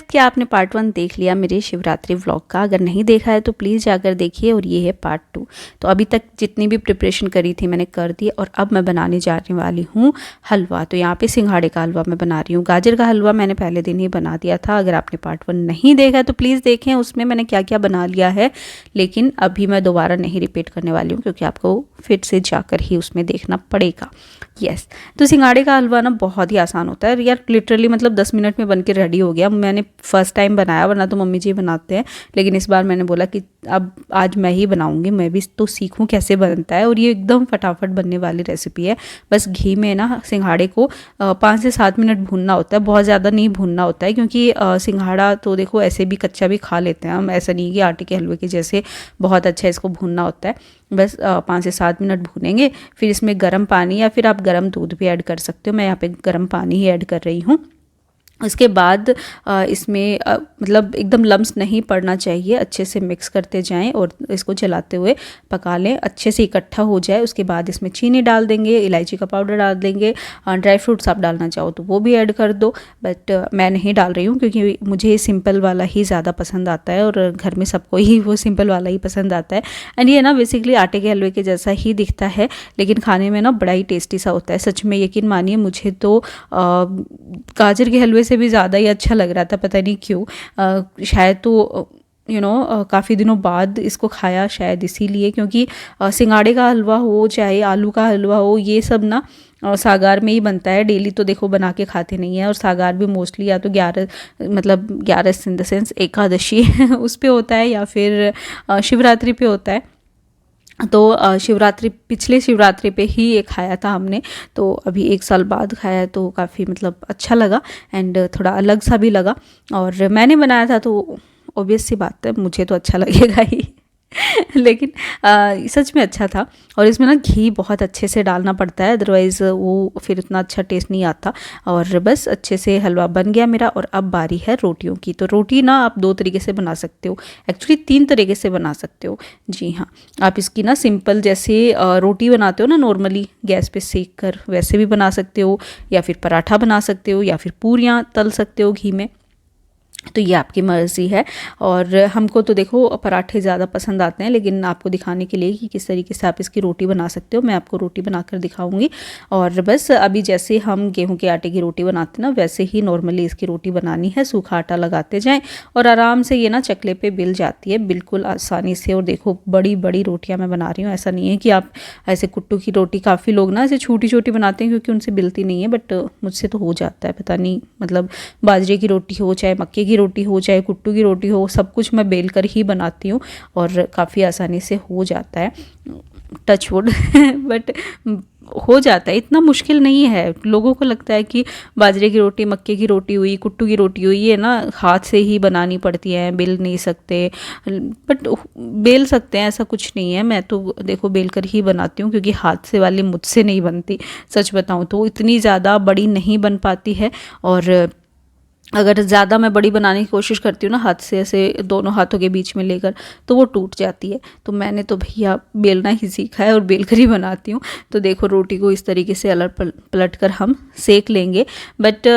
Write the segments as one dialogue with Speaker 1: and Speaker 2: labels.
Speaker 1: क्या आपने पार्ट 1 देख लिया मेरे शिवरात्रि व्लॉग का? अगर नहीं देखा है तो प्लीज़ जाकर देखिए। और ये है पार्ट 2। तो अभी तक जितनी भी प्रिपरेशन करी थी मैंने कर दी और अब मैं बनाने जा वाली हूँ हलवा। तो यहाँ पे सिंघाड़े का हलवा मैं बना रही हूँ। गाजर का हलवा मैंने पहले दिन ही बना दिया था। अगर आपने पार्ट 1 नहीं देखा है तो प्लीज़ देखें, उसमें मैंने क्या क्या बना लिया है। लेकिन अभी मैं दोबारा नहीं रिपीट करने वाली हूँ क्योंकि आपको फिर से जाकर ही उसमें देखना पड़ेगा। यस, तो सिंघाड़े का हलवा ना बहुत ही आसान होता है यार, लिटरली मतलब 10 मिनट में बन के रेडी हो गया। मैंने फर्स्ट टाइम बनाया, वरना तो मम्मी जी बनाते हैं, लेकिन इस बार मैंने बोला कि अब आज मैं ही बनाऊंगी, मैं भी तो सीखूं कैसे बनता है। और ये एकदम फटाफट बनने वाली रेसिपी है। बस घी में ना सिंघाड़े को 5 से 7 मिनट भूनना होता है, बहुत ज़्यादा नहीं भूनना होता है क्योंकि सिंघाड़ा तो देखो ऐसे भी कच्चा भी खा लेते हैं हम, ऐसा नहीं कि आटे के हलवे के जैसे बहुत अच्छा इसको भूनना होता है। बस 5 से 7 मिनट भूनेंगे। फिर इसमें गर्म पानी या फिर आप गर्म दूध भी ऐड कर सकते हो। मैं यहाँ पे गर्म पानी ही ऐड कर रही हूँ। उसके बाद इसमें मतलब एकदम लम्स नहीं पड़ना चाहिए, अच्छे से मिक्स करते जाएं और इसको चलाते हुए पका लें, अच्छे से इकट्ठा हो जाए। उसके बाद इसमें चीनी डाल देंगे, इलायची का पाउडर डाल देंगे, ड्राई फ्रूट्स आप डालना चाहो तो वो भी ऐड कर दो, बट मैं नहीं डाल रही हूँ क्योंकि मुझे सिंपल वाला ही ज़्यादा पसंद आता है और घर में सबको ही वो सिंपल वाला ही पसंद आता है। एंड ये ना बेसिकली आटे के हलवे के जैसा ही दिखता है, लेकिन खाने में ना बड़ा ही टेस्टी सा होता है। सच में यकीन मानिए, मुझे तो गाजर के हलवे से भी ज़्यादा ही अच्छा लग रहा था, पता नहीं क्यों। शायद तो काफ़ी दिनों बाद इसको खाया, शायद इसीलिए, क्योंकि सिंगाड़े का हलवा हो चाहे आलू का हलवा हो, ये सब ना सागार में ही बनता है। डेली तो देखो बना के खाते नहीं है, और सागार भी मोस्टली या तो 11 इन द सेंस एकादशी उस पे होता है या फिर शिवरात्रि पे होता है। तो शिवरात्रि, पिछले शिवरात्रि पे ही ये खाया था हमने, तो अभी 1 साल बाद खाया है, तो काफ़ी मतलब अच्छा लगा एंड थोड़ा अलग सा भी लगा। और मैंने बनाया था तो ऑब्वियस सी बात है मुझे तो अच्छा लगेगा ही लेकिन सच में अच्छा था। और इसमें ना घी बहुत अच्छे से डालना पड़ता है, अदरवाइज़ वो फिर उतना अच्छा टेस्ट नहीं आता। और बस अच्छे से हलवा बन गया मेरा। और अब बारी है रोटियों की। तो रोटी ना आप 2 तरीके से बना सकते हो, एक्चुअली 3 तरीके से बना सकते हो। जी हाँ, आप इसकी ना सिंपल जैसे रोटी बनाते हो ना नॉर्मली गैस पे सेक कर, वैसे भी बना सकते हो, या फिर पराठा बना सकते हो, या फिर पूरियाँ तल सकते हो घी में। तो ये आपकी मर्ज़ी है। और हमको तो देखो पराठे ज़्यादा पसंद आते हैं, लेकिन आपको दिखाने के लिए कि किस तरीके से आप इसकी रोटी बना सकते हो, मैं आपको रोटी बनाकर दिखाऊंगी। और बस अभी जैसे हम गेहूं के आटे की रोटी बनाते हैं ना, वैसे ही नॉर्मली इसकी रोटी बनानी है। सूखा आटा लगाते जाएं और आराम से ये ना चकले पे बिल जाती है बिल्कुल आसानी से। और देखो बड़ी बड़ी रोटियाँ मैं बना रही हूँ, ऐसा नहीं है कि आप ऐसे कुट्टू की रोटी, काफ़ी लोग ना ऐसे छोटी छोटी बनाते हैं क्योंकि उनसे बिलती नहीं है, बट मुझसे तो हो जाता है, पता नहीं मतलब बाजरे की रोटी हो चाहे मक्के की रोटी हो चाहे कुट्टू की रोटी हो, सब कुछ मैं बेल कर ही बनाती हूँ और काफ़ी आसानी से हो जाता है, टच वुड बट हो जाता है, इतना मुश्किल नहीं है। लोगों को लगता है कि बाजरे की रोटी, मक्के की रोटी हुई, कुट्टू की रोटी हुई, ये ना हाथ से ही बनानी पड़ती है, बेल नहीं सकते, बट बेल सकते हैं, ऐसा कुछ नहीं है। मैं तो देखो बेल कर ही बनाती हूँ क्योंकि हाथ से वाली मुझसे नहीं बनती। सच बताऊँ तो इतनी ज़्यादा बड़ी नहीं बन पाती है, और अगर ज़्यादा मैं बड़ी बनाने की कोशिश करती हूँ ना हाथ से, ऐसे दोनों हाथों के बीच में लेकर, तो वो टूट जाती है। तो मैंने तो भैया बेलना ही सीखा है और बेल कर ही बनाती हूँ। तो देखो रोटी को इस तरीके से अलट पलट कर हम सेक लेंगे। बट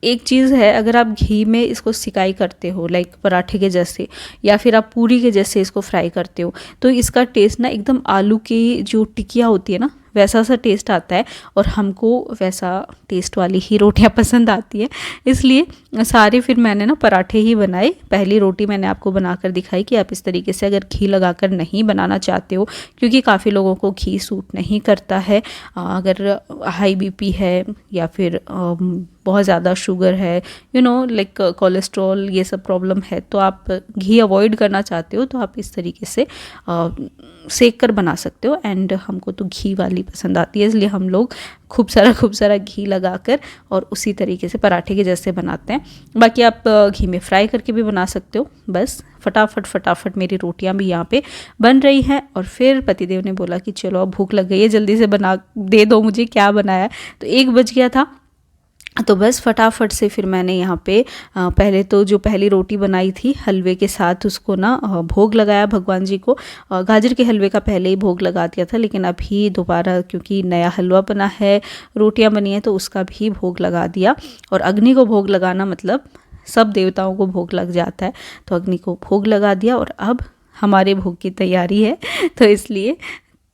Speaker 1: एक चीज़ है, अगर आप घी में इसको सिकाई करते हो लाइक पराठे के जैसे, या फिर आप पूरी के जैसे इसको फ्राई करते हो, तो इसका टेस्ट ना एकदम आलू की जो टिकिया होती है ना, वैसा सा टेस्ट आता है। और हमको वैसा टेस्ट वाली ही रोटियां पसंद आती है, इसलिए सारे फिर मैंने ना पराठे ही बनाए। पहली रोटी मैंने आपको बनाकर दिखाई कि आप इस तरीके से अगर घी लगाकर नहीं बनाना चाहते हो, क्योंकि काफ़ी लोगों को घी सूट नहीं करता है, अगर हाई बीपी है या फिर बहुत ज़्यादा शुगर है, लाइक कोलेस्ट्रॉल, ये सब प्रॉब्लम है, तो आप घी अवॉइड करना चाहते हो तो आप इस तरीके से सेक कर बना सकते हो। एंड हमको तो घी वाली पसंद आती है, इसलिए हम लोग खूब सारा घी लगाकर और उसी तरीके से पराठे के जैसे बनाते हैं। बाकी आप घी में फ्राई करके भी बना सकते हो। बस फटाफट मेरी रोटियां भी यहाँ पे बन रही हैं। और फिर पतिदेव ने बोला कि चलो अब भूख लग गई है, जल्दी से बना दे दो मुझे, क्या बनाया। तो 1 बज गया था, तो बस फटाफट से फिर मैंने यहाँ पे पहले तो जो पहली रोटी बनाई थी हलवे के साथ, उसको ना भोग लगाया भगवान जी को। गाजर के हलवे का पहले ही भोग लगा दिया था, लेकिन अभी दोबारा क्योंकि नया हलवा बना है, रोटियां बनी हैं, तो उसका भी भोग लगा दिया। और अग्नि को भोग लगाना मतलब सब देवताओं को भोग लग जाता है। तो अग्नि को भोग लगा दिया और अब हमारे भोग की तैयारी है, तो इसलिए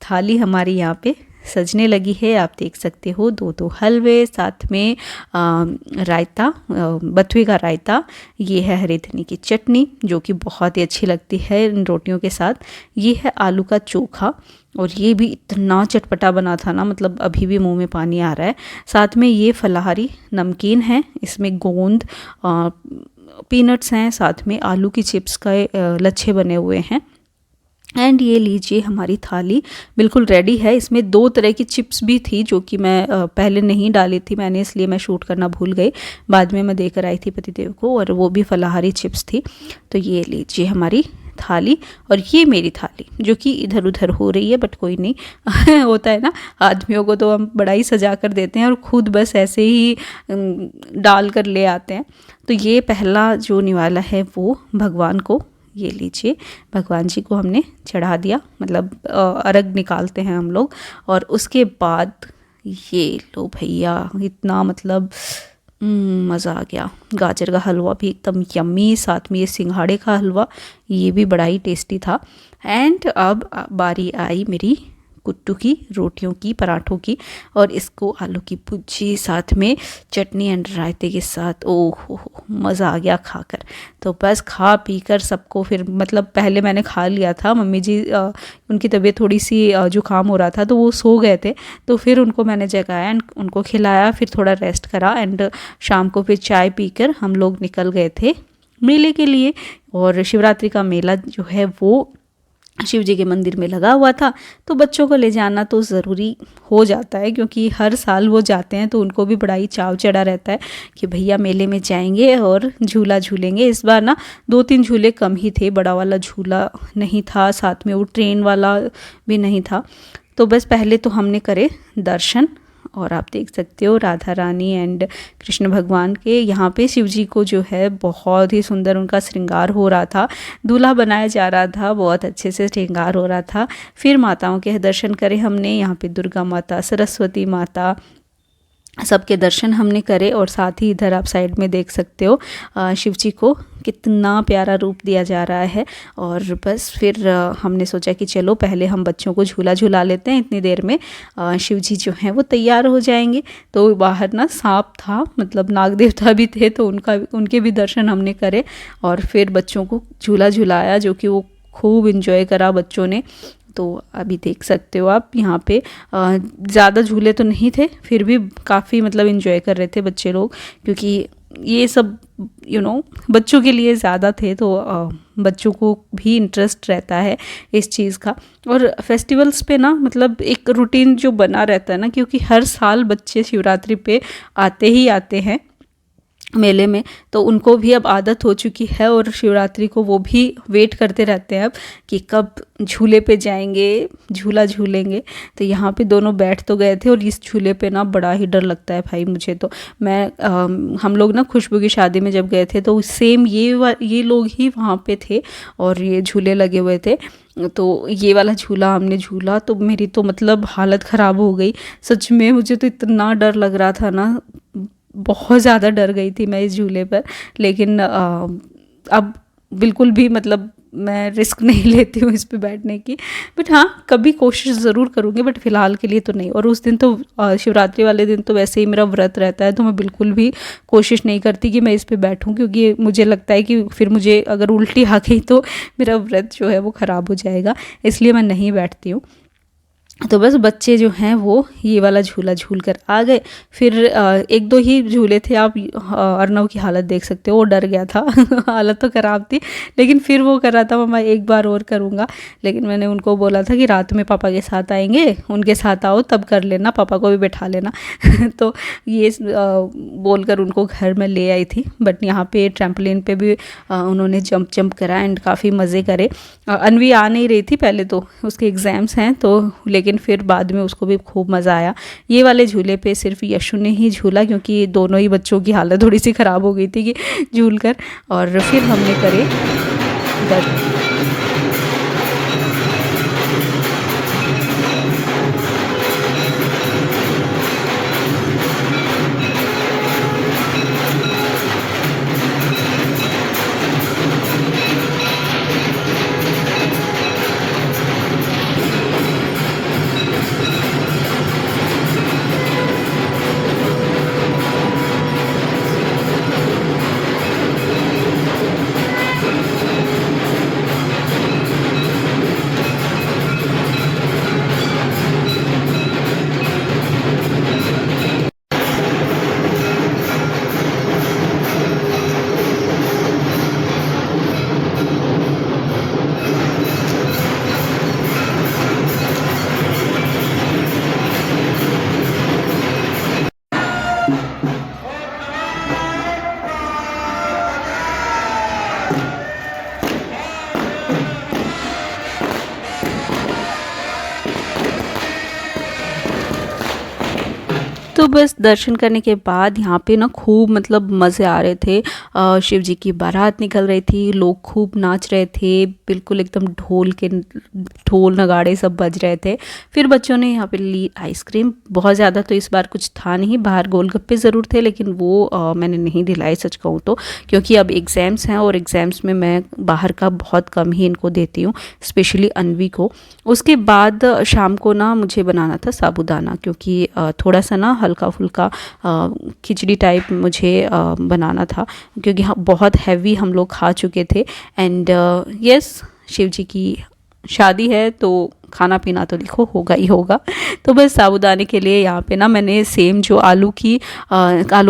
Speaker 1: थाली हमारी यहाँ पे सजने लगी है। आप देख सकते हो 2 हलवे, साथ में रायता, बथुए का रायता, ये है हरे धनी की चटनी जो कि बहुत ही अच्छी लगती है इन रोटियों के साथ। ये है आलू का चोखा और ये भी इतना चटपटा बना था ना, मतलब अभी भी मुंह में पानी आ रहा है। साथ में ये फलाहारी नमकीन है, इसमें गोंद, पीनट्स हैं, साथ में आलू की चिप्स का लच्छे बने हुए हैं। एंड ये लीजिए हमारी थाली बिल्कुल रेडी है। इसमें 2 तरह की चिप्स भी थी जो कि मैं पहले नहीं डाली थी मैंने, इसलिए मैं शूट करना भूल गई। बाद में मैं देकर आई थी पतिदेव को, और वो भी फलाहारी चिप्स थी। तो ये लीजिए हमारी थाली, और ये मेरी थाली जो कि इधर उधर हो रही है, बट कोई नहीं होता है ना, आदमियों को तो हम बड़ा ही सजा कर देते हैं और खुद बस ऐसे ही डाल कर ले आते हैं। तो ये पहला जो निवाला है वो भगवान को, ये लीजिए भगवान जी को हमने चढ़ा दिया, मतलब अर्घ निकालते हैं हम लोग। और उसके बाद ये लो भैया, इतना मतलब मज़ा आ गया। गाजर का हलवा भी एकदम यम्मी, साथ में ये सिंघाड़े का हलवा, ये भी बड़ा ही टेस्टी था। एंड अब बारी आई मेरी कुट्टू की, रोटियों की, पराठों की, और इसको आलू की भुजी साथ में चटनी एंड रायते के साथ, ओह हो मज़ा आ गया खाकर। तो बस खा पी कर सबको फिर, मतलब पहले मैंने खा लिया था, मम्मी जी उनकी तबीयत थोड़ी सी जुकाम हो रहा था तो वो सो गए थे, तो फिर उनको मैंने जगाया एंड उनको खिलाया, फिर थोड़ा रेस्ट करा एंड शाम को फिर चाय पीकर हम लोग निकल गए थे मेले के लिए। और शिवरात्रि का मेला जो है वो शिव जी के मंदिर में लगा हुआ था, तो बच्चों को ले जाना तो ज़रूरी हो जाता है, क्योंकि हर साल वो जाते हैं तो उनको भी बड़ा ही चाव चढ़ा रहता है कि भैया मेले में जाएंगे और झूला झूलेंगे। इस बार ना 2-3 झूले कम ही थे, बड़ा वाला झूला नहीं था, साथ में वो ट्रेन वाला भी नहीं था। तो बस पहले तो हमने करे दर्शन, और आप देख सकते हो राधा रानी एंड कृष्ण भगवान के, यहाँ पे शिव जी को जो है बहुत ही सुंदर उनका श्रृंगार हो रहा था, दूल्हा बनाया जा रहा था, बहुत अच्छे से श्रृंगार हो रहा था। फिर माताओं के दर्शन करे हमने, यहाँ पे दुर्गा माता, सरस्वती माता, सबके दर्शन हमने करे। और साथ ही इधर आप साइड में देख सकते हो शिव जी को कितना प्यारा रूप दिया जा रहा है। और बस फिर हमने सोचा कि चलो पहले हम बच्चों को झूला झूला लेते हैं, इतनी देर में शिव जी जो हैं वो तैयार हो जाएंगे। तो बाहर ना सांप था, मतलब नाग देवता भी थे, तो उनके भी दर्शन हमने करे और फिर बच्चों को झूला झुलाया, जो कि वो खूब इन्जॉय करा बच्चों ने। तो अभी देख सकते हो आप यहाँ पे ज़्यादा झूले तो नहीं थे, फिर भी काफ़ी मतलब इन्जॉय कर रहे थे बच्चे लोग, क्योंकि ये सब बच्चों के लिए ज़्यादा थे, तो बच्चों को भी इंटरेस्ट रहता है इस चीज़ का। और फेस्टिवल्स पे ना मतलब एक रूटीन जो बना रहता है ना, क्योंकि हर साल बच्चे शिवरात्रि पे आते ही आते हैं मेले में, तो उनको भी अब आदत हो चुकी है और शिवरात्रि को वो भी वेट करते रहते हैं अब कि कब झूले पे जाएंगे, झूला झूलेंगे। तो यहाँ पे दोनों बैठ तो गए थे, और इस झूले पे ना बड़ा ही डर लगता है भाई मुझे तो। हम लोग ना खुशबू की शादी में जब गए थे तो सेम ये लोग ही वहाँ पे थे और ये झूले लगे हुए थे। तो ये वाला झूला हमने झूला, तो मेरी तो मतलब हालत ख़राब हो गई सच में, मुझे तो इतना डर लग रहा था ना, बहुत ज़्यादा डर गई थी मैं इस झूले पर। लेकिन अब बिल्कुल भी मतलब मैं रिस्क नहीं लेती हूँ इस पे बैठने की, बट हाँ कभी कोशिश ज़रूर करूँगी, बट फ़िलहाल के लिए तो नहीं। और उस दिन तो शिवरात्रि वाले दिन तो वैसे ही मेरा व्रत रहता है, तो मैं बिल्कुल भी कोशिश नहीं करती कि मैं इस पे बैठूँ, क्योंकि मुझे लगता है कि फिर मुझे अगर उल्टी आ गई तो मेरा व्रत जो है वो ख़राब हो जाएगा, इसलिए मैं नहीं बैठती हूँ। तो बस बच्चे जो हैं वो ये वाला झूला झूल कर आ गए। फिर 1-2 ही झूले थे, आप अर्नव की हालत देख सकते हो, वो डर गया था हालत तो ख़राब थी, लेकिन फिर वो कर रहा था मम्मा एक बार और करूँगा। लेकिन मैंने उनको बोला था कि रात में पापा के साथ आएंगे, उनके साथ आओ तब कर लेना, पापा को भी बैठा लेना तो ये बोलकर उनको घर में ले आई थी। बट यहाँ पे ट्रैम्पोलिन पे भी उन्होंने जंप करा एंड काफ़ी मज़े करे। अनवी आ नहीं रही थी पहले, तो उसके एग्ज़ाम्स हैं, तो लेकिन फिर बाद में उसको भी खूब मज़ा आया। ये वाले झूले पे सिर्फ यशु ने ही झूला, क्योंकि दोनों ही बच्चों की हालत थोड़ी सी ख़राब हो गई थी कि झूल कर। और फिर हमने करे दर्शन। तो बस दर्शन करने के बाद यहाँ पे ना खूब मतलब मज़े आ रहे थे। शिव जी की बारात निकल रही थी, लोग खूब नाच रहे थे, बिल्कुल एकदम ढोल नगाड़े सब बज रहे थे। फिर बच्चों ने यहाँ पे ली आइसक्रीम। बहुत ज़्यादा तो इस बार कुछ था नहीं, बाहर गोलगप्पे ज़रूर थे, लेकिन वो मैंने नहीं दिलाए सच कहूँ तो, क्योंकि अब एग्ज़ाम्स हैं और एग्ज़ाम्स में मैं बाहर का बहुत कम ही इनको देती हूँ, स्पेशली अनवी को। उसके बाद शाम को ना मुझे बनाना था साबूदाना, क्योंकि थोड़ा सा ना हल्का फुल्का खिचड़ी टाइप मुझे बनाना था, क्योंकि बहुत हैवी हम लोग खा चुके थे। एंड यस, शिव जी की शादी है तो खाना पीना तो देखो होगा ही होगा। तो बस साबूदाने के लिए यहाँ पे ना मैंने सेम जो आलू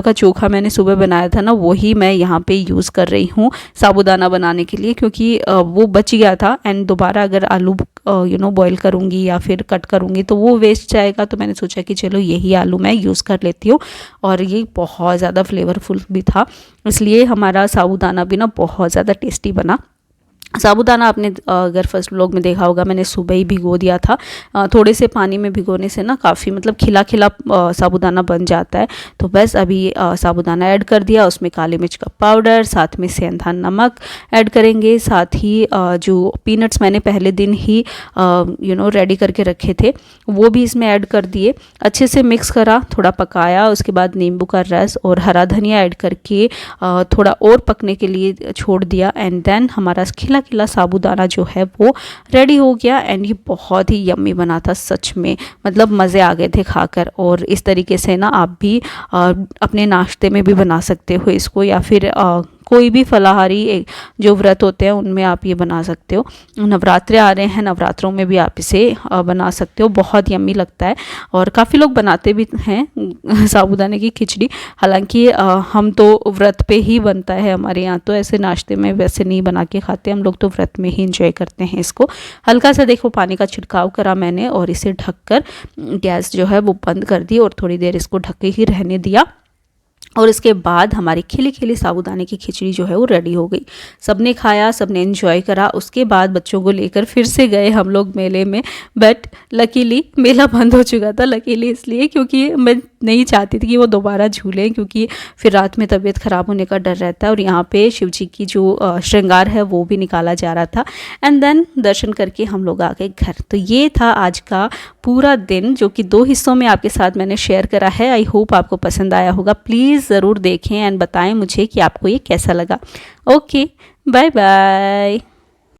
Speaker 1: का चोखा मैंने सुबह बनाया था ना, वही मैं यहाँ पे यूज़ कर रही हूँ साबूदाना बनाने के लिए, क्योंकि वो बच गया था। एंड दोबारा अगर आलू बॉईल करूँगी या फिर कट करूँगी तो वो वेस्ट जाएगा, तो मैंने सोचा कि चलो यही आलू मैं यूज़ कर लेती हूँ। और ये बहुत ज़्यादा फ्लेवरफुल भी था, इसलिए हमारा साबूदाना भी ना बहुत ज़्यादा टेस्टी बना। साबूदाना आपने अगर फर्स्ट व्लॉग में देखा होगा, मैंने सुबह ही भिगो दिया था। थोड़े से पानी में भिगोने से ना काफ़ी मतलब खिला खिला साबूदाना बन जाता है। तो बस अभी साबूदाना ऐड कर दिया, उसमें काली मिर्च का पाउडर, साथ में सेंधा नमक ऐड करेंगे, साथ ही जो पीनट्स मैंने पहले दिन ही रेडी करके रखे थे वो भी इसमें ऐड कर दिए। अच्छे से मिक्स करा, थोड़ा पकाया, उसके बाद नींबू का रस और हरा धनिया ऐड करके थोड़ा और पकने के लिए छोड़ दिया। एंड देन हमारा खिला साबूदाना जो है वो रेडी हो गया। एंड ये बहुत ही यम्मी बना था सच में, मतलब मज़े आ गए थे खाकर। और इस तरीके से ना आप भी अपने नाश्ते में भी बना सकते हो इसको, या फिर कोई भी फलाहारी जो व्रत होते हैं उनमें आप ये बना सकते हो। नवरात्रे आ रहे हैं, नवरात्रों में भी आप इसे बना सकते हो, बहुत यम्मी लगता है। और काफ़ी लोग बनाते भी हैं साबूदाने की खिचड़ी, हालांकि हम तो व्रत पे ही बनता है हमारे यहाँ, तो ऐसे नाश्ते में वैसे नहीं बना के खाते हम लोग, तो व्रत में ही इंजॉय करते हैं इसको। हल्का सा देखो पानी का छिड़काव करा मैंने और इसे ढककर गैस जो है वो बंद कर दी और थोड़ी देर इसको ढके ही रहने दिया। और इसके बाद हमारी खिली खिली साबूदाने की खिचड़ी जो है वो रेडी हो गई। सबने खाया, सबने एंजॉय करा। उसके बाद बच्चों को लेकर फिर से गए हम लोग मेले में, बट लकीली मेला बंद हो चुका था। लकीली इसलिए क्योंकि मैं नहीं चाहती थी कि वो दोबारा झूलें, क्योंकि फिर रात में तबीयत ख़राब होने का डर रहता है। और यहाँ पे शिव जी की जो श्रृंगार है वो भी निकाला जा रहा था। एंड देन दर्शन करके हम लोग आ गए घर। तो ये था आज का पूरा दिन, जो कि 2 हिस्सों में आपके साथ मैंने शेयर करा है। आई होप आपको पसंद आया होगा। प्लीज़ ज़रूर देखें एंड बताएं मुझे कि आपको ये कैसा लगा। Okay, bye bye.